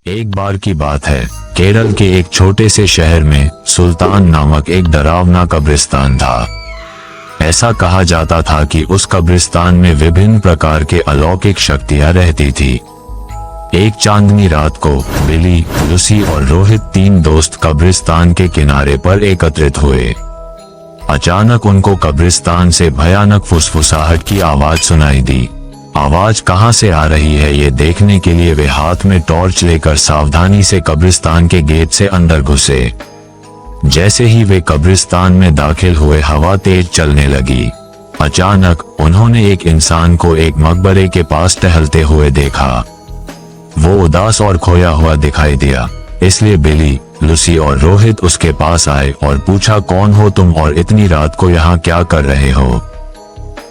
एक बार की बात है, केरल के एक छोटे से शहर में सुल्तान नामक एक डरावना कब्रिस्तान था। ऐसा कहा जाता था कि उस कब्रिस्तान में विभिन्न प्रकार के अलौकिक शक्तियां रहती थी। एक चांदनी रात को बिली, लूसी और रोहित तीन दोस्त कब्रिस्तान के किनारे पर एकत्रित हुए। अचानक उनको कब्रिस्तान से भयानक फुसफुसाहट की आवाज सुनाई दी। आवाज कहां से आ रही है ये देखने के लिए वे हाथ में टॉर्च लेकर सावधानी से कब्रिस्तान के गेट से अंदर घुसे। जैसे ही वे कब्रिस्तान में दाखिल हुए, हवा तेज चलने लगी। अचानक उन्होंने एक इंसान को एक मकबरे के पास टहलते हुए देखा। वो उदास और खोया हुआ दिखाई दिया, इसलिए बिली, लूसी और रोहित उसके पास आए और पूछा, कौन हो तुम और इतनी रात को यहाँ क्या कर रहे हो?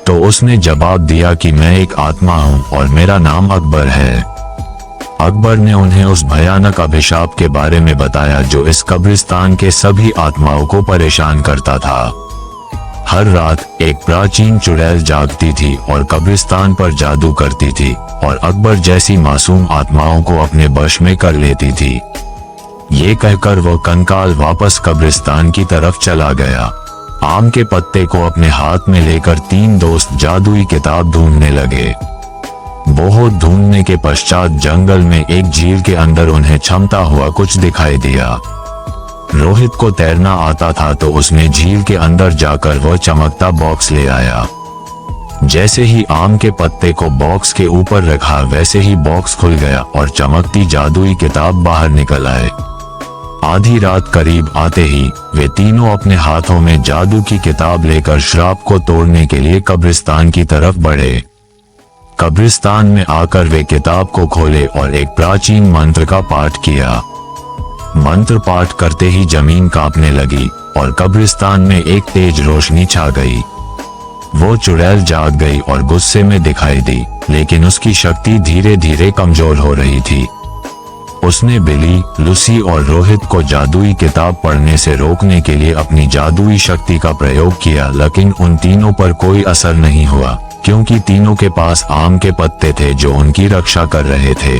तो उसने जवाब दिया कि मैं एक आत्मा हूँ और मेरा नाम अकबर है। अकबर ने उन्हें उस भयानक अभिशाप के बारे में बताया जो इस कब्रिस्तान के सभी आत्माओं को परेशान करता था। हर रात एक प्राचीन चुड़ैल जागती थी और कब्रिस्तान पर जादू करती थी और अकबर जैसी मासूम आत्माओं को अपने वश में कर लेती थी। ये कहकर वो कंकाल वापस कब्रिस्तान की तरफ चला गया। आम के पत्ते को अपने हाथ में लेकर तीन दोस्त जादुई किताब ढूंढने लगे। बहुत ढूंढने के पश्चात जंगल में एक झील के अंदर उन्हें चमकता हुआ कुछ दिखाई दिया। रोहित को तैरना आता था तो उसने झील के अंदर जाकर वह चमकता बॉक्स ले आया। जैसे ही आम के पत्ते को बॉक्स के ऊपर रखा, वैसे ही बॉक्स खुल गया और चमकती जादुई किताब बाहर निकल आए। आधी रात करीब आते ही वे तीनों अपने हाथों में जादू की किताब लेकर श्राप को तोड़ने के लिए कब्रिस्तान की तरफ बढ़े। कब्रिस्तान में आकर वे किताब को खोले और एक प्राचीन मंत्र का पाठ किया। मंत्र पाठ करते ही जमीन कांपने लगी और कब्रिस्तान में एक तेज रोशनी छा गई। वो चुड़ैल जाग गई और गुस्से में दिखाई दी, लेकिन उसकी शक्ति धीरे धीरे कमजोर हो रही थी। उसने बिली, लूसी और रोहित को जादुई किताब पढ़ने से रोकने के लिए अपनी जादुई शक्ति का प्रयोग किया, लेकिन उन तीनों पर कोई असर नहीं हुआ क्योंकि तीनों के पास आम के पत्ते थे जो उनकी रक्षा कर रहे थे।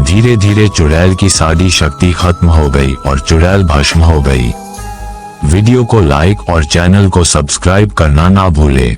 धीरे धीरे चुड़ैल की सारी शक्ति खत्म हो गई और चुड़ैल भस्म हो गई। वीडियो को लाइक और चैनल को सब्सक्राइब करना ना भूले।